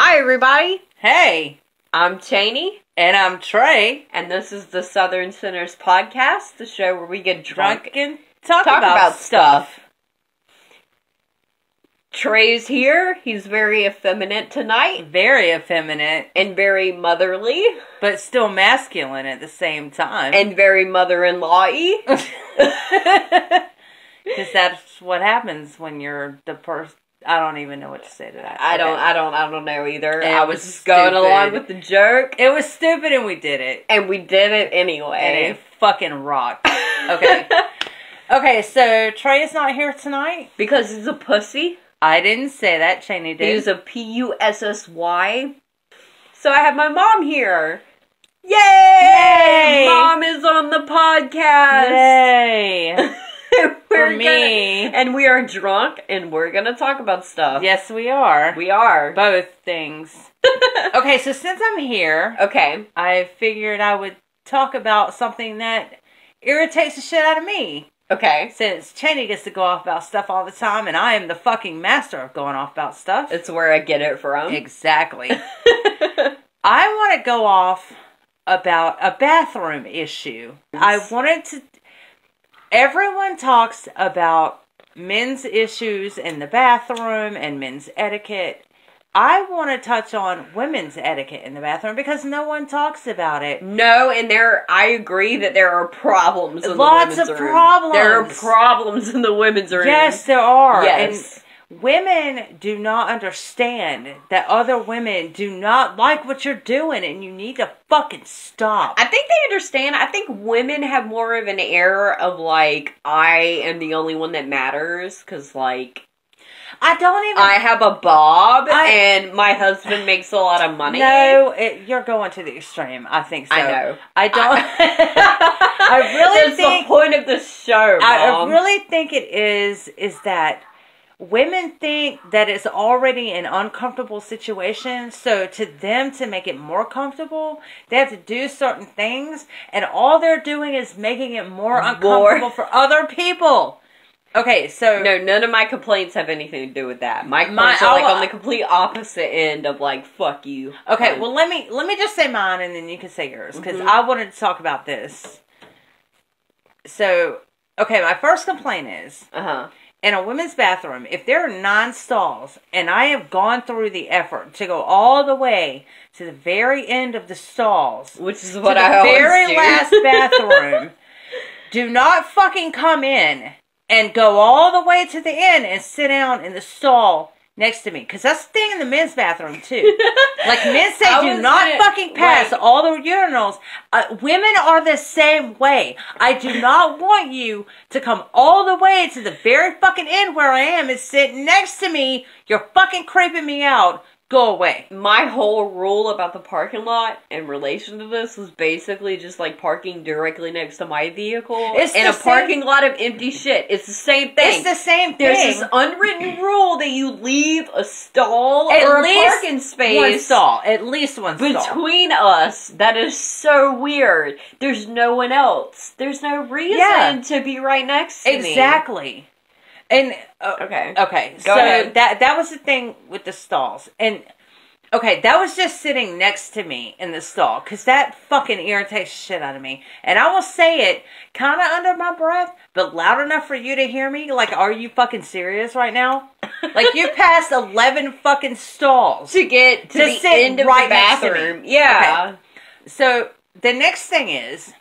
Hi, everybody. Hey, I'm Cheney. and I'm Trey. And this is the Southern Sinners Podcast, the show where we get drunk and talk about stuff. Trey's here. He's very effeminate tonight. Very effeminate. And very motherly. But still masculine at the same time. And very mother-in-law-y. Because that's what happens when you're the person. I don't even know what to say to that. I don't know either. It I was just going along with the joke. It was stupid and we did it. And we did it anyway. And it fucking rocked. Okay. Okay, so Trey is not here tonight. Because he's a pussy. I didn't say that. Cheney did. He's a Pussy. So I have my mom here. Yay! Yay! Mom is on the podcast. Yay! For me. And we are drunk, and we're gonna talk about stuff. Yes, we are. We are. Both things. Okay, so since I'm here, okay, I figured I would talk about something that irritates the shit out of me. Okay. Since Cheney gets to go off about stuff all the time, and I am the fucking master of going off about stuff. It's where I get it from. Exactly. I want to go off about a bathroom issue. I wanted to... Everyone talks about men's issues in the bathroom and men's etiquette. I want to touch on women's etiquette in the bathroom because no one talks about it. No, and I agree that there are problems in Lots the women's of room. problems. There are problems in the women's room. Yes, there are. Yes. And women do not understand that other women do not like what you're doing and you need to fucking stop. I think they understand. I think women have more of an air of, like, I am the only one that matters, because, like... I have a bob, and my husband makes a lot of money. No, you're going to the extreme. I think so. I know. I don't... I really think... That's the point of the show, Mom. I really think it is that women think that it's already an uncomfortable situation, so to them, to make it more comfortable, they have to do certain things, and all they're doing is making it more uncomfortable for other people. Okay, so... No, none of my complaints have anything to do with that. My complaints are, like, on the complete opposite end of, like, fuck you. Okay, well, let me just say mine, and then you can say yours, because I wanted to talk about this. So, okay, my first complaint is... In a women's bathroom, if there are 9 stalls, and I have gone through the effort to go all the way to the very end of the stalls, which is what I always do, the very last bathroom, do not fucking come in and go all the way to the end and sit down in the stall next to me. Because that's the thing in the men's bathroom, too. Like, men say do not fucking pass all the urinals. Women are the same way. I do not want you to come all the way to the very fucking end where I am and sit next to me. You're fucking creeping me out. Go away. My whole rule about the parking lot in relation to this was basically just like parking directly next to my vehicle in a parking lot of empty shit. It's the same thing. It's the same thing. There's this unwritten rule that you leave a stall or a parking space. One stall. At least one stall. Between us. That is so weird. There's no one else. There's no reason to be right next to me. Exactly. And okay. Go ahead. That was the thing with the stalls, and that was just sitting next to me in the stall because that fucking irritates shit out of me. And I will say it kind of under my breath, but loud enough for you to hear me. Like, are you fucking serious right now? Like, you passed 11 fucking stalls to get to the end of the bathroom. Yeah. Okay. So the next thing is,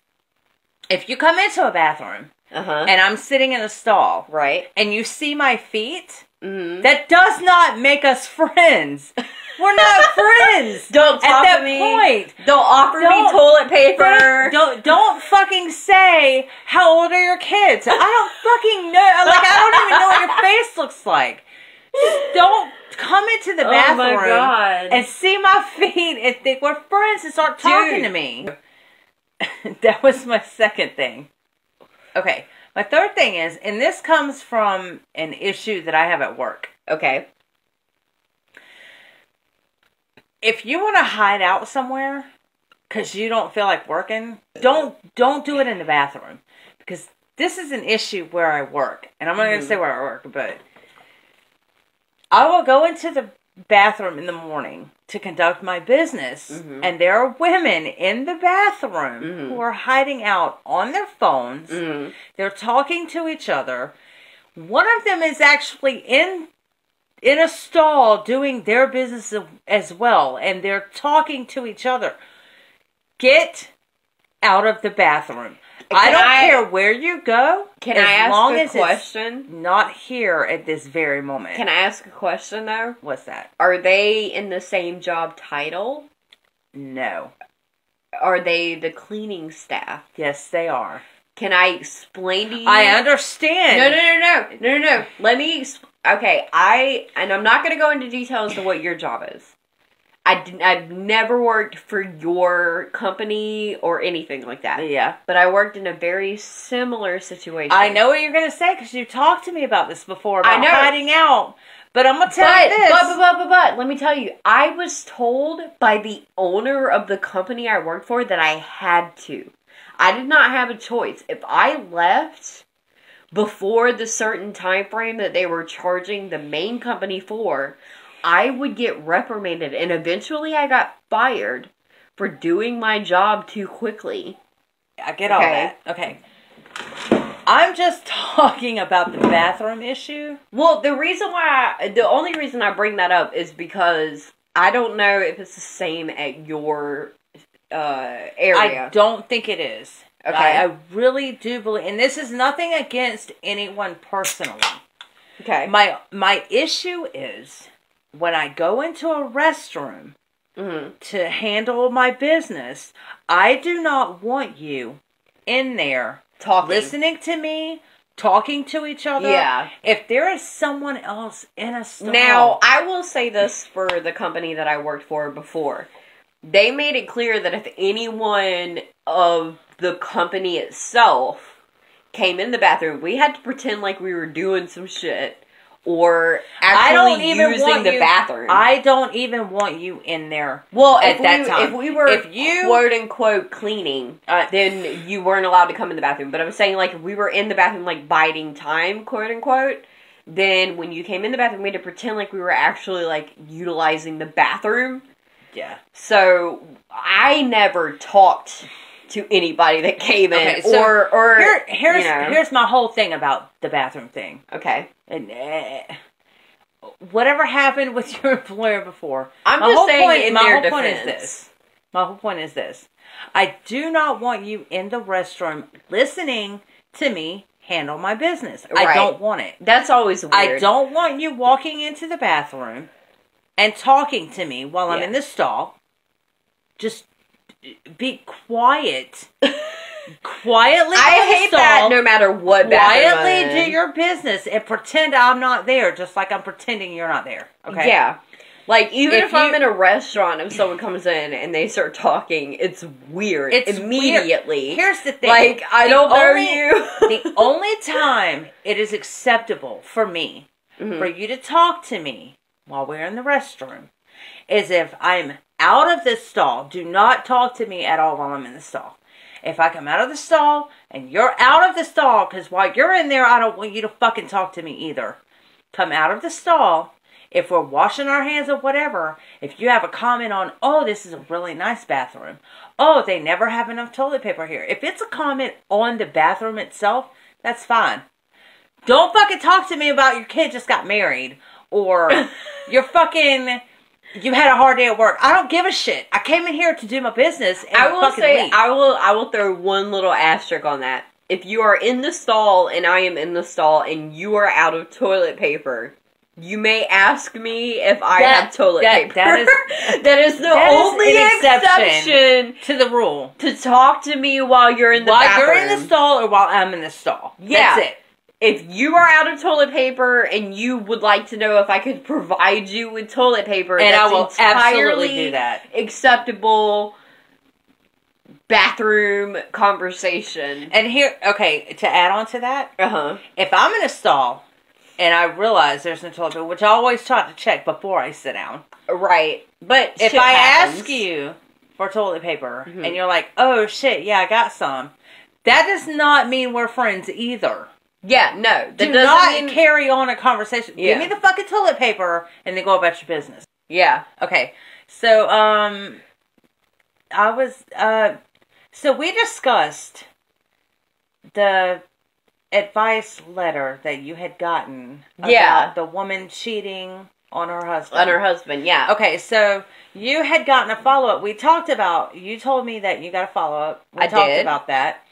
if you come into a bathroom. And I'm sitting in a stall. Right. And you see my feet. That does not make us friends. We're not friends. Don't talk to me. At that point. Don't offer me toilet paper. Don't fucking say, how old are your kids? I don't fucking know. Like, I don't even know what your face looks like. Just don't come into the bathroom and see my feet and think we're friends and start talking to me. That was my second thing. Okay, my third thing is, and this comes from an issue that I have at work. Okay. If you want to hide out somewhere because you don't feel like working, don't do it in the bathroom. Because this is an issue where I work. And I'm not going to say where I work, but I will go into the bathroom in the morning to conduct my business, Mm-hmm. and there are women in the bathroom Mm-hmm. who are hiding out on their phones. Mm-hmm. They're talking to each other. One of them is actually in a stall doing their business as well, and they're talking to each other. Get out of the bathroom. I don't care where you go. Can I ask long a as question? It's not here at this very moment. Can I ask a question, though? What's that? Are they in the same job title? No. Are they the cleaning staff? Yes, they are. Can I explain to you? I understand. No. Let me... Okay, I'm not going to go into details to what your job is. I've never worked for your company or anything like that. Yeah. But I worked in a very similar situation. I know what you're going to say because you talked to me about this before, about I know. hiding out. But I'm going to tell you this. But, let me tell you, I was told by the owner of the company I worked for that I had to. I did not have a choice. If I left before the certain time frame that they were charging the main company for, I would get reprimanded, and eventually I got fired for doing my job too quickly. I get all that. Okay. I'm just talking about the bathroom issue. Well, the only reason I bring that up is because I don't know if it's the same at your area. I don't think it is. Okay. I really do believe, and this is nothing against anyone personally. Okay. My issue is when I go into a restroom Mm-hmm. to handle my business, I do not want you in there Talking. listening to me, talking to each other. Yeah. If there is someone else in a stall. Now, I will say this for the company that I worked for before. They made it clear that if anyone of the company itself came in the bathroom, we had to pretend like we were doing some shit or actually using the bathroom. I don't even want you in there. Well, at that time. If we were quote unquote cleaning, then you weren't allowed to come in the bathroom. But I was saying, like, if we were in the bathroom, like, biding time, quote unquote, then when you came in the bathroom, we had to pretend like we were actually, like, utilizing the bathroom. Yeah. So I never talked to anybody that came in, okay, so here's my whole thing about the bathroom thing. Okay. And whatever happened with your employer before, I'm just saying, my whole point is this. My whole point is this. I do not want you in the restroom listening to me handle my business. Right. I don't want it. That's always weird. I don't want you walking into the bathroom and talking to me while I'm in the stall. Just be quiet. Quietly. I hate that no matter what bathroom Quietly do your business and pretend I'm not there, just like I'm pretending you're not there. Okay? Yeah. Like, even if I'm in a restaurant and someone comes in and they start talking, it's weird. It's immediately. Weird. Here's the thing. Like, I don't know you. The only time it is acceptable for me, for you to talk to me while we're in the restroom, is if I'm out of this stall. Do not talk to me at all while I'm in the stall. If I come out of the stall and you're out of the stall, because while you're in there, I don't want you to fucking talk to me either. Come out of the stall. If we're washing our hands or whatever, if you have a comment on, oh, this is a really nice bathroom. Oh, they never have enough toilet paper here. If it's a comment on the bathroom itself, that's fine. Don't fucking talk to me about your kid just got married. Or you're fucking... You had a hard day at work. I don't give a shit. I came in here to do my business and I will say, leave. I will throw one little asterisk on that. If you are in the stall and I am in the stall and you are out of toilet paper, you may ask me if I have toilet paper. That is the only exception to the rule. To talk to me while you're in the bathroom. While you're in the stall or while I'm in the stall. Yeah. That's it. If you are out of toilet paper and you would like to know if I could provide you with toilet paper, and that's I will absolutely do that. Acceptable bathroom conversation. And here, okay, to add on to that, if I'm in a stall and I realize there's no toilet paper, which I always try to check before I sit down. Right. But if I ask you for toilet paper and you're like, oh shit, yeah, I got some, that does not mean we're friends either. Yeah, no. Do not carry on a conversation. Give me the fucking toilet paper and then go about your business. Yeah. Okay. So, so we discussed the advice letter that you had gotten about the woman cheating on her husband. On her husband, yeah. Okay, so you had gotten a follow-up. We talked about, you told me that you got a follow-up. We talked about that.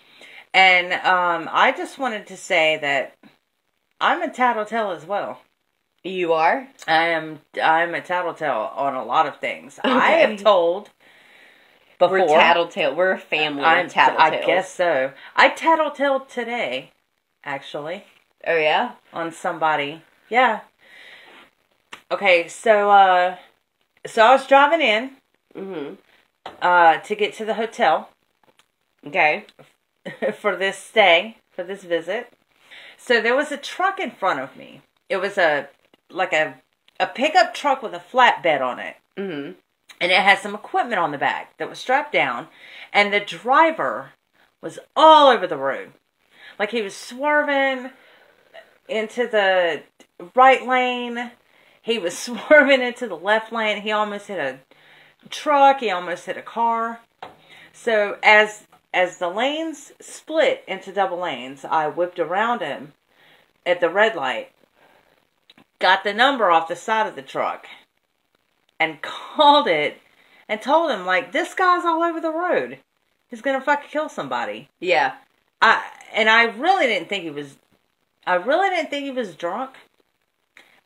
And I just wanted to say that I'm a tattletale as well. You are? I'm a tattletale on a lot of things. Okay. I have told before. We're tattletale. We're a family of tattletales. I guess so. I tattletale today, actually. Oh, yeah? On somebody. Yeah. Okay, so I was driving in to get to the hotel. Okay. for this visit. So there was a truck in front of me. It was a pickup truck with a flatbed on it. Mm-hmm. And it had some equipment on the back that was strapped down. And the driver was all over the road. Like he was swerving into the right lane. He was swerving into the left lane. He almost hit a truck. He almost hit a car. So as the lanes split into double lanes, I whipped around him at the red light, got the number off the side of the truck, and called it and told him, like, this guy's all over the road. He's going to fucking kill somebody. Yeah. I really didn't think he was drunk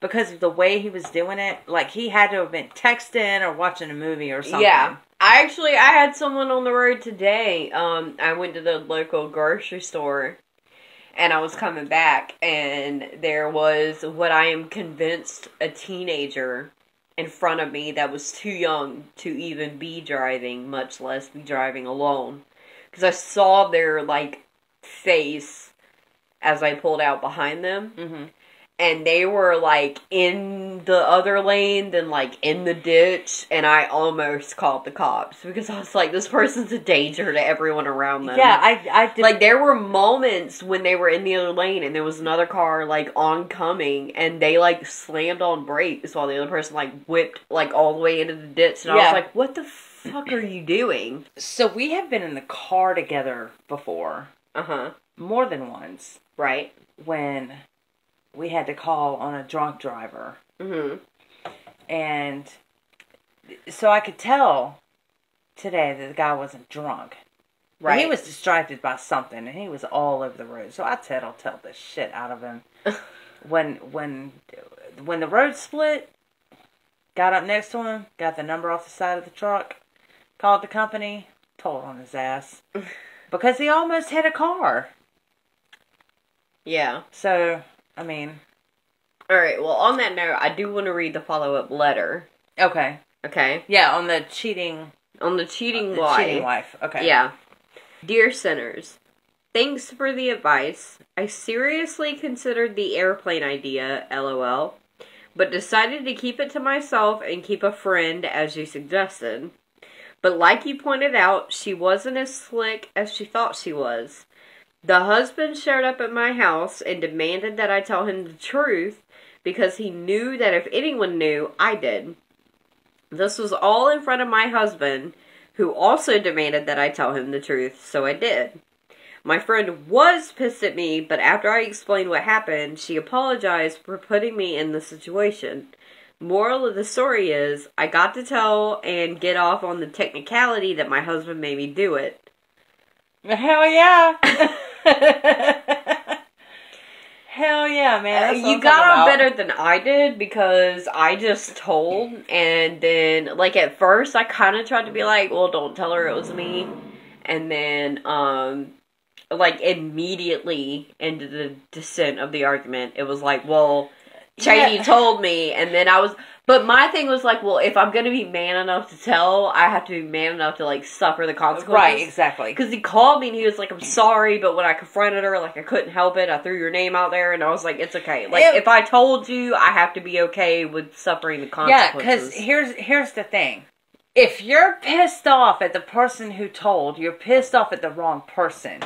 because of the way he was doing it. Like, he had to have been texting or watching a movie or something. Yeah. I had someone on the road today. I went to the local grocery store and I was coming back and there was what I am convinced a teenager in front of me that was too young to even be driving, much less be driving alone. Because I saw their, like, face as I pulled out behind them. Mm-hmm. And they were, like, in the other lane, then, like, in the ditch. And I almost called the cops. Because I was like, this person's a danger to everyone around them. Yeah, I did. Like, there were moments when they were in the other lane. And there was another car, like, oncoming. And they, like, slammed on brakes while the other person, like, whipped, like, all the way into the ditch. And I was like, what the fuck are you doing? So we have been in the car together before. Uh-huh. More than once. Right. When we had to call on a drunk driver. Mm-hmm. And so I could tell today that the guy wasn't drunk. Right. He was distracted by something, and he was all over the road. So I tattletale the shit out of him. When the road split, got up next to him, got the number off the side of the truck, called the company, told on his ass. Because he almost hit a car. Yeah. So, I mean... Alright, well, on that note, I do want to read the follow-up letter. Okay. Okay? Yeah, on the cheating... On the cheating wife. The cheating wife, okay. Yeah. Dear sinners, thanks for the advice. I seriously considered the airplane idea, LOL, but decided to keep it to myself and keep a friend as you suggested. But like you pointed out, she wasn't as slick as she thought she was. The husband showed up at my house and demanded that I tell him the truth because he knew that if anyone knew, I did. This was all in front of my husband, who also demanded that I tell him the truth, so I did. My friend was pissed at me, but after I explained what happened, she apologized for putting me in the situation. Moral of the story is, I got to tell and get off on the technicality that my husband made me do it. Hell yeah! Hell yeah, man. You got off better than I did because I just told, and then, like, at first I kind of tried to be like, well, don't tell her it was me. And then, like, immediately into the descent of the argument, it was like, well, Cheney told me, and then I was... But my thing was like, well, if I'm going to be man enough to tell, I have to be man enough to, like, suffer the consequences. Right, exactly. Because he called me and he was like, I'm sorry, but when I confronted her, like, I couldn't help it. I threw your name out there, and I was like, it's okay. Like, if I told you, I have to be okay with suffering the consequences. Yeah, because here's the thing. If you're pissed off at the person who told, you're pissed off at the wrong person.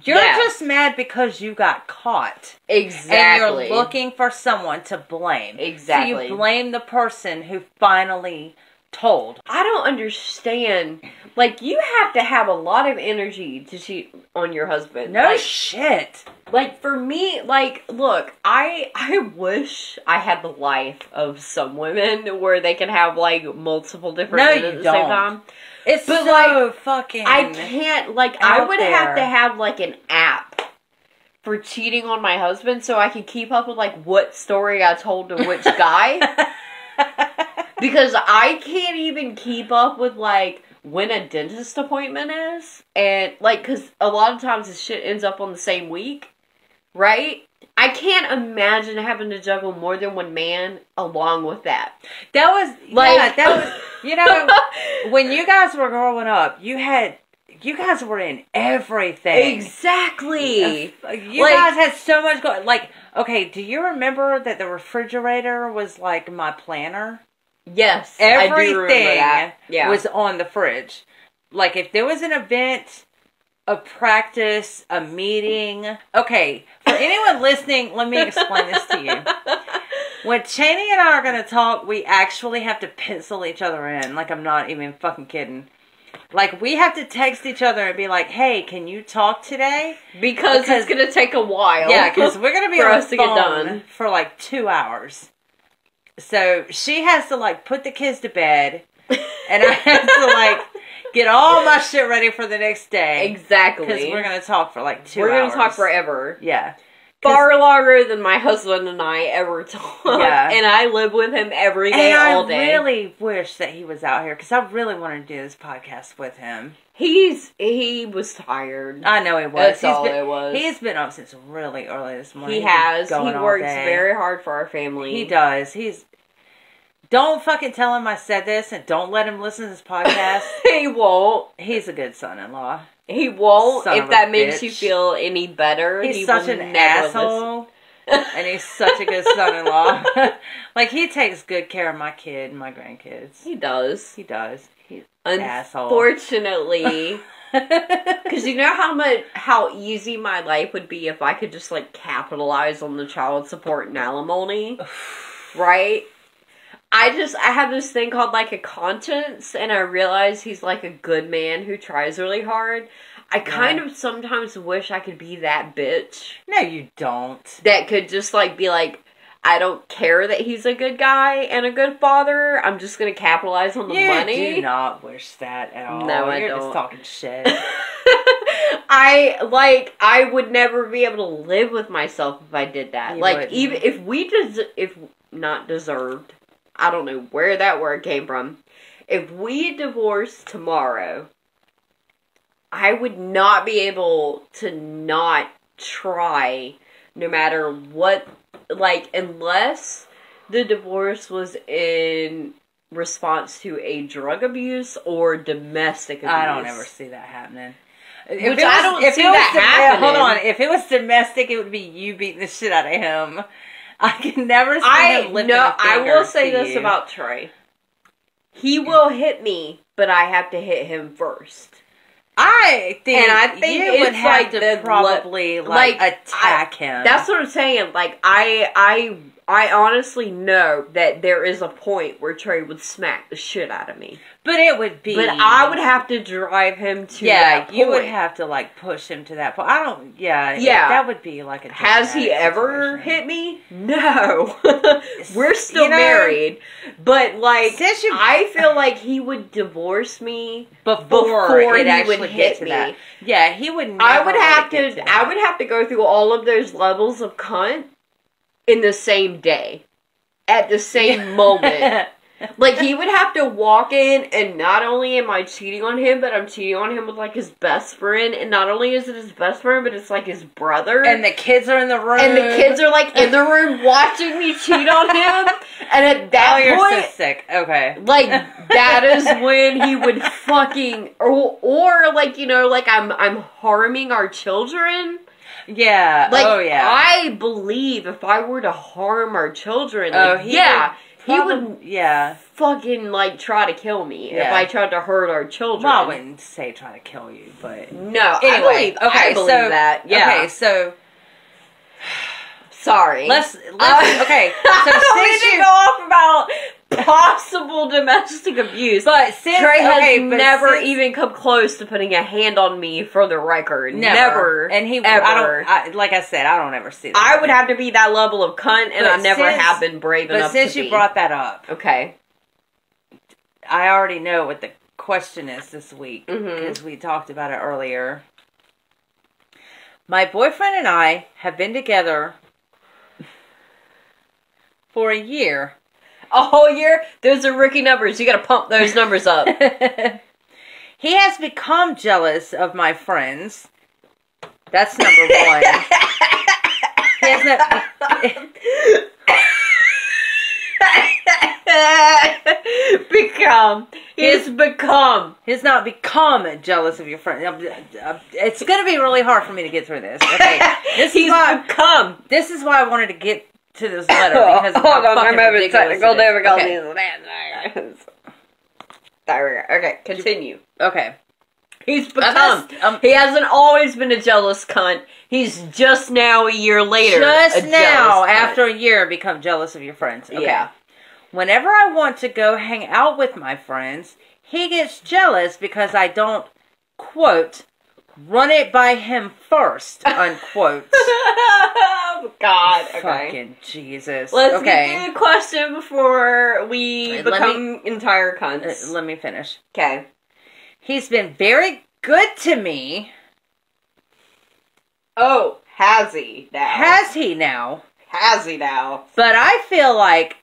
You're just mad because you got caught. Exactly. And you're looking for someone to blame. Exactly. So you blame the person who finally told. I don't understand. Like, you have to have a lot of energy to cheat on your husband. No like, shit. Like, for me, like, look, I wish I had the life of some women where they can have, like, multiple different men at the same time. It's but so like, fucking I can't, like, I would have to have, like, an app for cheating on my husband so I can keep up with, like, what story I told to which guy. Because I can't even keep up with, like, when a dentist appointment is. And, like, because a lot of times this shit ends up on the same week. Right? I can't imagine having to juggle more than one man along with that. That was, like, yeah, that was, you know, when you guys were growing up, you guys were in everything. Exactly. You guys had so much going. Like, okay, do you remember that the refrigerator was like my planner? Yes, everything I do remember that. Yeah. Was on the fridge. Like, if there was an event, a practice, a meeting. Okay, for anyone listening, let me explain this to you. When Cheney and I are going to talk, we actually have to pencil each other in. Like, I'm not even fucking kidding. Like, we have to text each other and be like, hey, can you talk today? Because it's going to take a while. Yeah, because we're going to be for on us the to phone get done for like 2 hours. So she has to, like, put the kids to bed, and I have to, like, get all my shit ready for the next day. Exactly. Because we're going to talk for, like, 2 hours. We're going to talk forever. Yeah. Far longer than my husband and I ever talk. Yeah. And I live with him every day, all day. I really wish that he was out here, because I really wanted to do this podcast with him. He was tired. I know he was. That's all it was. He's been up since really early this morning. He has. He works very hard for our family. He does. Don't fucking tell him I said this, and don't let him listen to this podcast. He won't. He's a good son-in-law. He won't. If that makes you feel any better, he's such an asshole. And he's such a good son-in-law. Like, he takes good care of my kid and my grandkids. He does. He does. He's unfortunately, because you know how easy my life would be if I could just, like, capitalize on the child support and alimony, right? I have this thing called, like, a conscience, and I realize he's, like, a good man who tries really hard. I kind of sometimes wish I could be that bitch. No, you don't. That could just, like, be like, I don't care that he's a good guy and a good father. I'm just going to capitalize on the money. You do not wish that at all. No, I don't. You're just talking shit. I would never be able to live with myself if I did that. Even if if not deserved, I don't know where that word came from. If we divorced tomorrow, I would not be able to not try no matter what, like, unless the divorce was in response to a drug abuse or domestic abuse. I don't ever see that happening. Which I don't see that happening. Hold on. If it was domestic, it would be you beating the shit out of him. I can never see him lifting a finger. I will say this about Trey. He will hit me, but I have to hit him first. I think you would have to probably attack him. That's what I'm saying. Like, I honestly know that there is a point where Trey would smack the shit out of me. But it would be... But I would have to drive him to that point. You would have to, like, push him to that point. I don't... Yeah. That would be, like, a... Has he ever hit me? No. We're still married. But, like, I feel like he would divorce me before he would hit me. That. Yeah, he would never I would have to go through all of those levels of cunt in the same day. At the same moment. Like, he would have to walk in, and not only am I cheating on him, but I'm cheating on him with, like, his best friend. And not only is it his best friend, but it's, like, his brother. And the kids are in the room. And the kids are, like, in the room watching me cheat on him. And at that point... you're so sick. Okay. Like, that is when he would fucking... Or like, you know, like, I'm harming our children. Yeah. Like, oh, yeah. I believe if I were to harm our children, He would yeah. fucking, like, try to kill me if Yeah. I tried to hurt our children. Well, I wouldn't say try to kill you, but... No, Anyway, I believe that. Yeah. Okay, so... Sorry. Let's okay. So we didn't go off about possible domestic abuse. But since Trey has never even come close to putting a hand on me, for the record. Never. And he ever. Like I said, I don't ever see that. I would have to be that level of cunt, and I never have been brave enough to be. But since you brought that up, okay, I already know what the question is this week because we talked about it earlier. My boyfriend and I have been together for a year. A whole year? Those are rookie numbers. You gotta pump those numbers up. He has become jealous of my friends. That's number one. He has He's not become jealous of your friend. It's going to be really hard for me to get through this. Okay, This is why I wanted to get to this letter because hold on, I'm having technical difficulties. Okay. Okay, continue. Okay. He's become. He hasn't always been a jealous cunt. He's just now, a year later, after a year, become jealous of your friends. Okay. Yeah. Whenever I want to go hang out with my friends, he gets jealous because I don't, quote, run it by him first, unquote. Oh, God. Okay. Fucking Jesus. Let's get to the question before we become entire cunts. Let me finish. Okay. He's been very good to me. Oh, has he now? Has he now? Has he now? But I feel like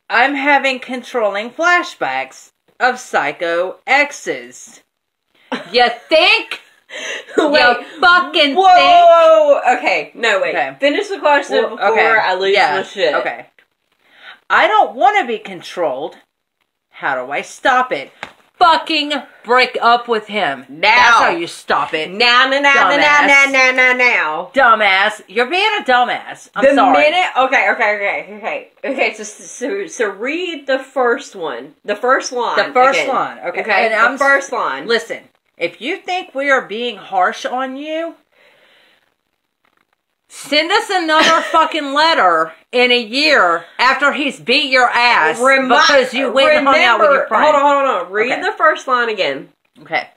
I'm having controlling flashbacks of psycho exes. You think? Wait, you fucking whoa! Think? Okay, no, wait. Okay. Finish the question before I lose my shit. Okay. I don't want to be controlled. How do I stop it? Fucking break up with him. Now. That's how you stop it. Now. Dumbass. You're being a dumbass. I'm sorry. Okay, so read the first one. The first line. The first line. Okay. And the first line. Listen, if you think we are being harsh on you, send us another fucking letter in a year after he's beat your ass because you went and hung out with your friend. Hold on. Read the first line again. Okay.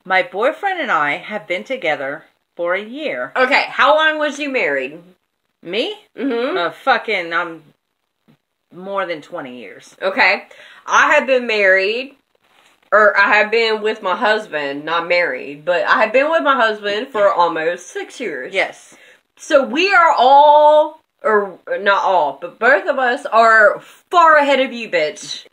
My boyfriend and I have been together for a year. Okay, how long was you married? Me? Mm-hmm. I'm more than 20 years. Okay. I have been married, or I have been with my husband, not married, but I have been with my husband for almost 6 years. Yes. So we are all, or not all, but both of us are far ahead of you, bitch.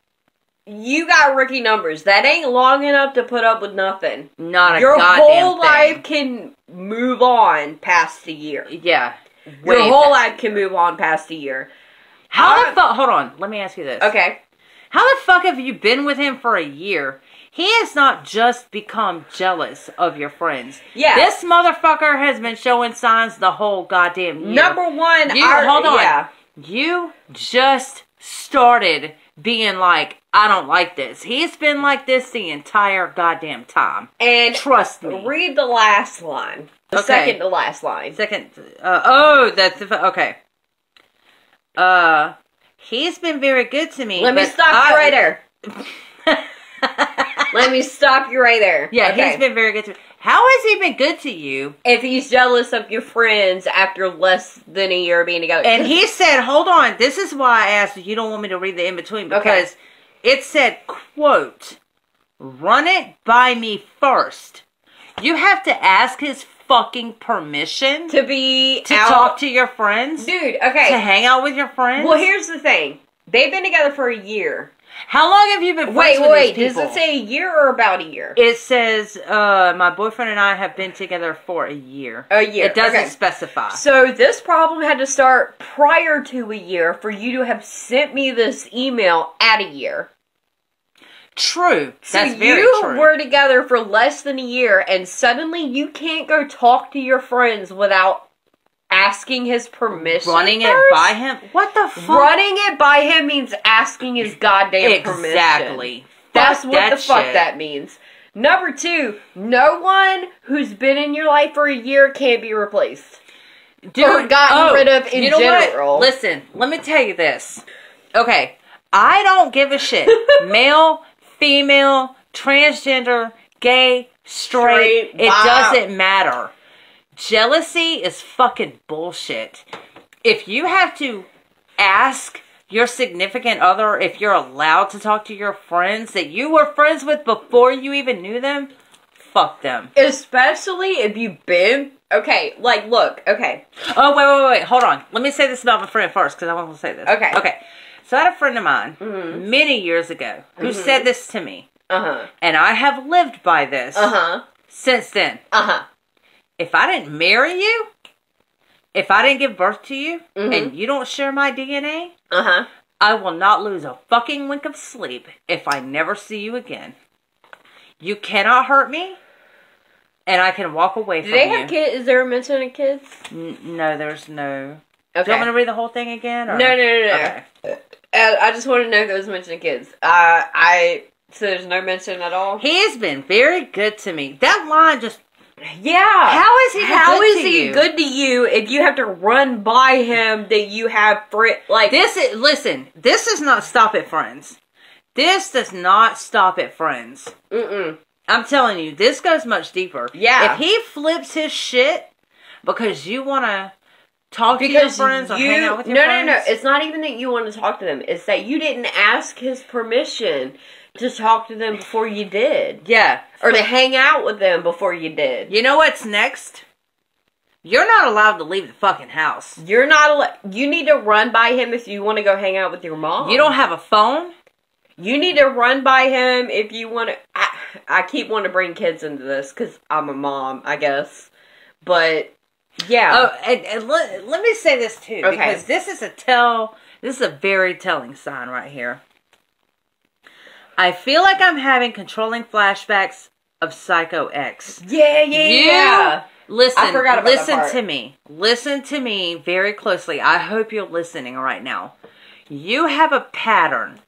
You got rookie numbers. That ain't long enough to put up with nothing. Not a Your goddamn thing. Your whole life can move on past a year. Yeah. Your whole life can move on past a year. How the fuck? Hold on. Let me ask you this. Okay. How the fuck have you been with him for a year? He has not just become jealous of your friends. Yeah. This motherfucker has been showing signs the whole goddamn year. Number one, hold on. Yeah. You just started being like, I don't like this. He's been like this the entire goddamn time. And trust me. Read the last line. The second to last line. Okay. He's been very good to me. Let me stop you right there. Let me stop you right there. Yeah, okay. He's been very good to me. How has he been good to you? If he's jealous of your friends after less than a year being together. And he said, hold on, this is why I asked if you don't want me to read the in-between. Because it said, quote, run it by me first. You have to ask his fucking permission to talk to your friends? Dude, okay. To hang out with your friends? Well, here's the thing. They've been together for a year. How long have you been friends with these people? Does it say a year or about a year? It says, my boyfriend and I have been together for a year. A year. It doesn't specify. So this problem had to start prior to a year for you to have sent me this email at a year. True. That's very true. You were together for less than a year, and suddenly you can't go talk to your friends without asking his permission. Running first? it by him? What the fuck? Running it by him means asking his goddamn permission. Exactly. That's what the fuck shit. that means. Number 2, no one who's been in your life for a year can't be replaced. Dude, or gotten rid of in general. What? Listen, let me tell you this. Okay, I don't give a shit. Male, female, transgender, gay, straight, it doesn't matter. Jealousy is fucking bullshit. If you have to ask your significant other if you're allowed to talk to your friends that you were friends with before you even knew them, fuck them. Especially if you've been... Okay, like, look, okay. Oh, wait, hold on. Let me say this about my friend first, because I want to say this. Okay. So I had a friend of mine, many years ago, who said this to me. And I have lived by this since then. If I didn't marry you, if I didn't give birth to you, and you don't share my DNA, I will not lose a fucking wink of sleep if I never see you again. You cannot hurt me, and I can walk away from you. Do they have kids? Is there a mention of kids? No, there's no. Okay. Do you want me to read the whole thing again? Or? No. Okay. I just want to know if there was mention of kids. So there's no mention at all? He has been very good to me. That line just... Yeah. How is he good to you if you have to run by him that you have... Listen, this does not stop at friends. This does not stop at friends. I'm telling you, this goes much deeper. Yeah. If he flips his shit because you want to talk to your friends or hang out with your friends... No. It's not even that you want to talk to them. It's that you didn't ask his permission to talk to them before you did. Yeah. Or to hang out with them before you did. You know what's next? You're not allowed to leave the fucking house. You're not you need to run by him if you want to go hang out with your mom. You don't have a phone? You need to run by him if you want to... I keep wanting to bring kids into this because I'm a mom, I guess. But, yeah. Oh, and let me say this too. Okay. Because this is a very telling sign right here. I feel like I'm having controlling flashbacks of Psycho X. Yeah. Listen, I forgot about that part. to me. Listen to me very closely. I hope you're listening right now. You have a pattern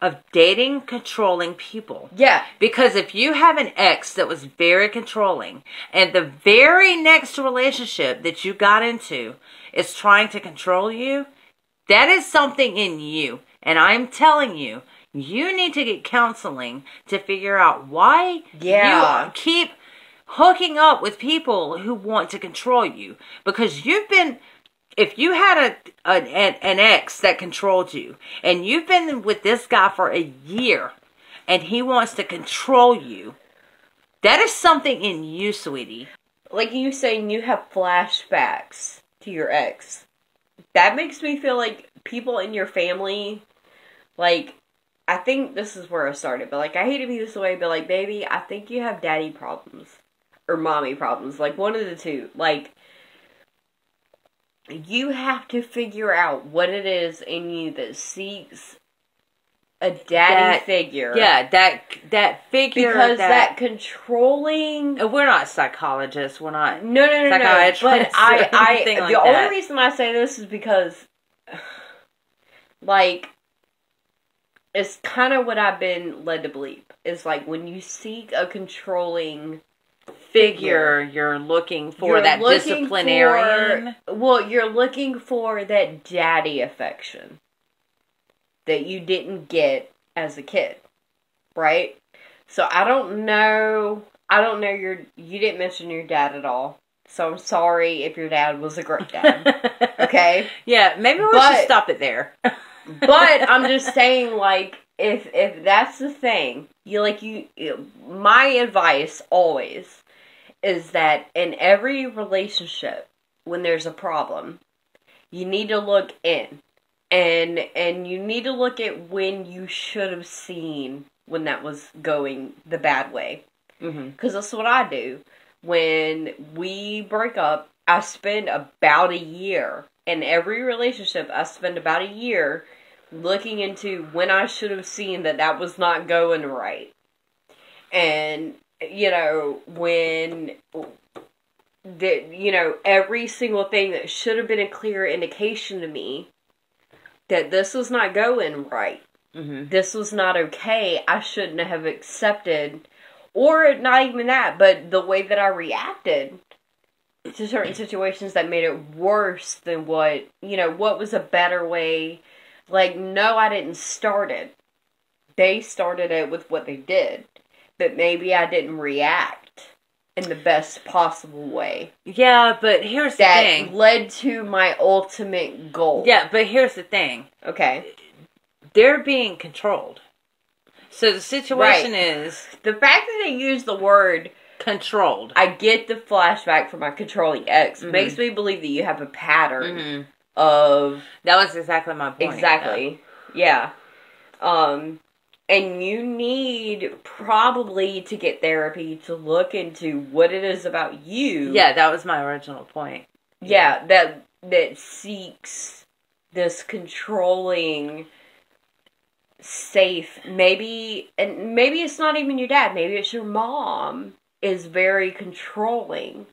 of dating controlling people. Yeah. Because if you have an ex that was very controlling, and the very next relationship that you got into is trying to control you, that is something in you. And I'm telling you, you need to get counseling to figure out why you keep hooking up with people who want to control you. Because if you had an ex that controlled you, and you've been with this guy for a year, and he wants to control you, that is something in you, sweetie. Like you saying you have flashbacks to your ex. That makes me feel like people in your family, like... I think this is where I started, but, like, I hate to be this way, but, like, baby, I think you have daddy problems. Or mommy problems. Like, one of the two. Like, you have to figure out what it is in you that seeks a daddy figure. Yeah, that figure. Because that controlling... We're not psychologists. We're not No. psychiatrists. But the only reason I say this is because, like... It's kind of what I've been led to believe. It's like when you seek a controlling figure, you're looking for that disciplinarian. You're looking for that daddy affection that you didn't get as a kid, right? So I don't know you didn't mention your dad at all. So I'm sorry if your dad was a great dad. Okay? Yeah, maybe we should stop it there. But I'm just saying, like, if that's the thing, my advice always is that in every relationship, when there's a problem, you need to look in. And you need to look at when you should have seen when that was going the bad way. Because that's what I do. When we break up, I spend about a year. In every relationship, I spend about a year looking into when I should have seen that was not going right. And, when that, every single thing that should have been a clear indication to me that this was not going right. Mm-hmm. This was not okay. I shouldn't have accepted, or not even that, but the way that I reacted to certain situations that made it worse than what was a better way. Like, no, I didn't start it. They started it with what they did. But maybe I didn't react in the best possible way. Yeah, but here's the thing. That led to my ultimate goal. Yeah, but here's the thing. Okay. They're being controlled. So the situation is... The fact that they use the word... controlled. I get the flashback from my controlling ex. Mm-hmm. Makes me believe that you have a pattern of... That was exactly my point. Exactly. Yeah. And you need probably to get therapy to look into what it is about you. Yeah, that was my original point. Yeah, that seeks this controlling... safe, maybe it's not even your dad, maybe it's your mom is very controlling,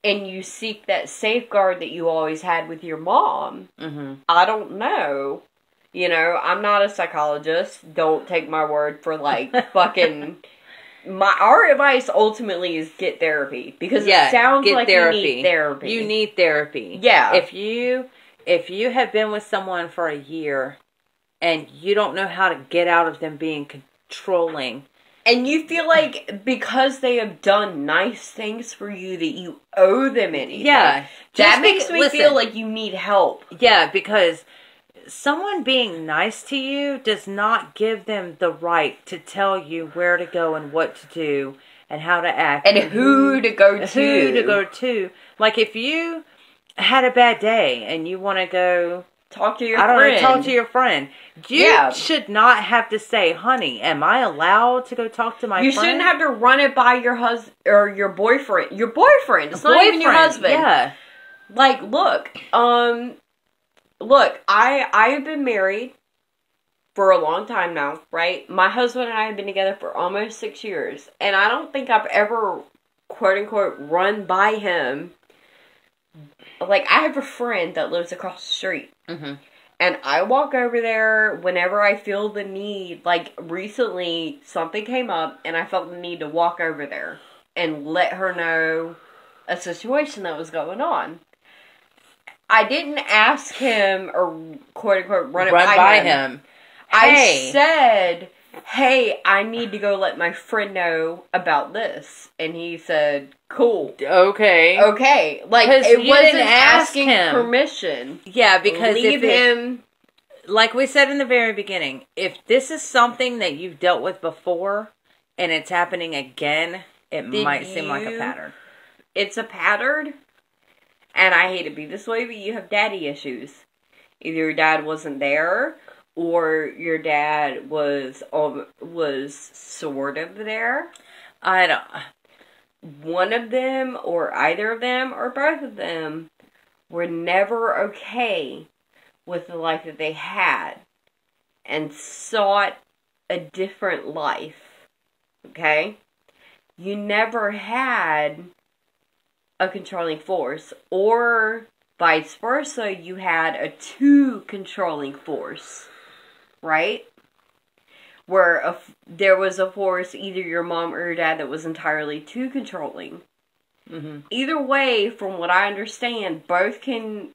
and you seek that safeguard that you always had with your mom. I don't know, I'm not a psychologist, don't take my word for fucking our advice ultimately is get therapy, because it sounds like therapy. You need therapy. Yeah. If you have been with someone for a year and you don't know how to get out of them being controlling. And you feel like because they have done nice things for you that you owe them anything. Yeah. That makes me feel like you need help. Yeah, because someone being nice to you does not give them the right to tell you where to go and what to do and how to act. And who to go to. Who to go to. Like if you had a bad day and you want to go... talk to your friend. Talk to your friend. You should not have to say, honey, am I allowed to go talk to my friend? You shouldn't have to run it by your husband or your boyfriend. Your boyfriend. It's not even your husband. Yeah. Like, look, I have been married for a long time now, right? My husband and I have been together for almost 6 years. And I don't think I've ever, quote unquote, run by him. Like, I have a friend that lives across the street. And I walk over there whenever I feel the need. Like, recently, something came up, and I felt the need to walk over there and let her know a situation that was going on. I didn't ask him, or quote-unquote, run by him. I said, hey, I need to go let my friend know about this. And he said, cool. Okay. Like, it wasn't asking permission. Yeah, because leave him. Like we said in the very beginning, if this is something that you've dealt with before and it's happening again, it might seem like a pattern. It's a pattern. And I hate to be this way, but you have daddy issues. Either your dad wasn't there, or your dad was sort of there. I don't... One of them, or either of them, or both of them, were never okay with the life that they had, and sought a different life. Okay? You never had a controlling force, or vice versa, you had a too controlling force. Right? Where there was a force, either your mom or your dad, that was entirely too controlling. Either way, from what I understand, both can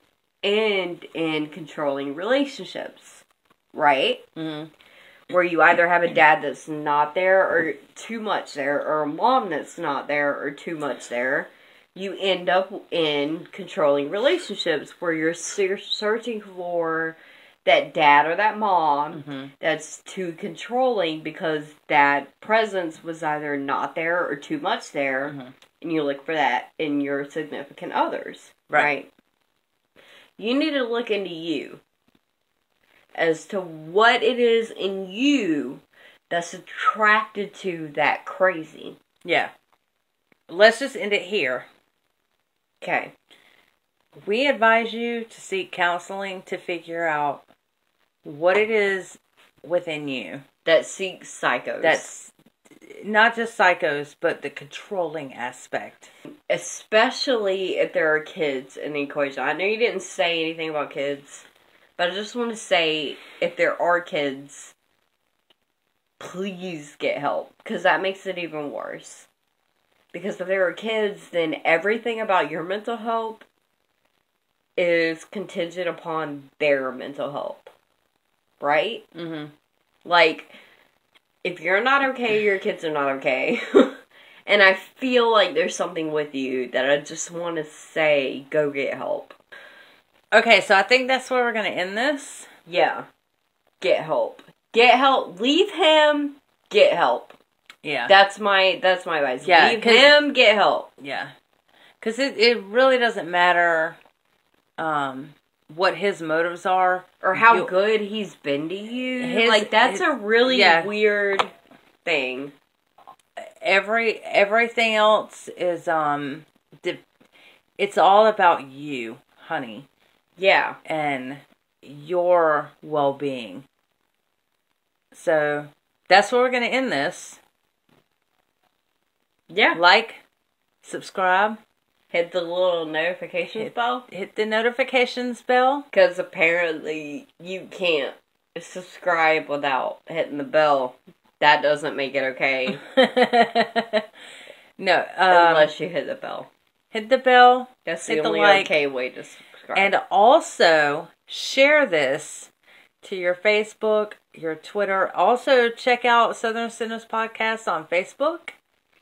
end in controlling relationships. Right? Where you either have a dad that's not there, or too much there, or a mom that's not there, or too much there. You end up in controlling relationships where you're searching for that dad or that mom that's too controlling, because that presence was either not there or too much there, and you look for that in your significant others, right? You need to look into you as to what it is in you that's attracted to that crazy. Yeah. Let's just end it here. Okay. We advise you to seek counseling to figure out what it is within you that seeks psychos. not just psychos, but the controlling aspect. Especially if there are kids in the equation. I know you didn't say anything about kids, but I just want to say, if there are kids, please get help, because that makes it even worse. Because if there are kids, then everything about your mental health is contingent upon their mental health. Right? Mm-hmm. Like, if you're not okay, your kids are not okay. And I feel like there's something with you that I just want to say, go get help. Okay, so I think that's where we're going to end this. Yeah. Get help. Get help. Leave him. Get help. Yeah. That's my advice. Yeah, Leave him. Get help. Yeah. Because it really doesn't matter what his motives are. Or how good he's been to you. That's a really weird thing. Everything else is, it's all about you, honey. Yeah. And your well-being. So, that's where we're going to end this. Yeah. Like, subscribe. Hit the little notifications bell. Hit the notifications bell. Because apparently you can't subscribe without hitting the bell. That doesn't make it okay. No. Unless you hit the bell. Hit the bell. That's the only okay way to subscribe. And also, share this to your Facebook, your Twitter. Also, check out Southern Sinners Podcast on Facebook.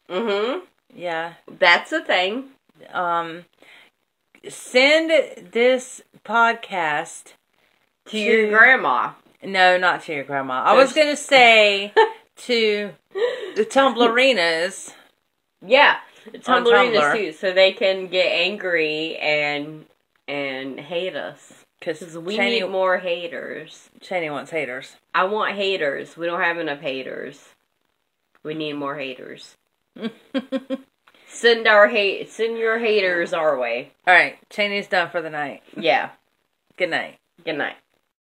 Mm-hmm. Yeah. That's a thing. Send this podcast to your grandma. No, not to your grandma. I was going to say to the Tumblerinas. Yeah, Tumblerinas too, so they can get angry and hate us. Because we need more haters. Cheney wants haters. I want haters. We don't have enough haters. We need more haters. Send your haters our way. Alright, Cheney's done for the night. Yeah. Good night. Good night.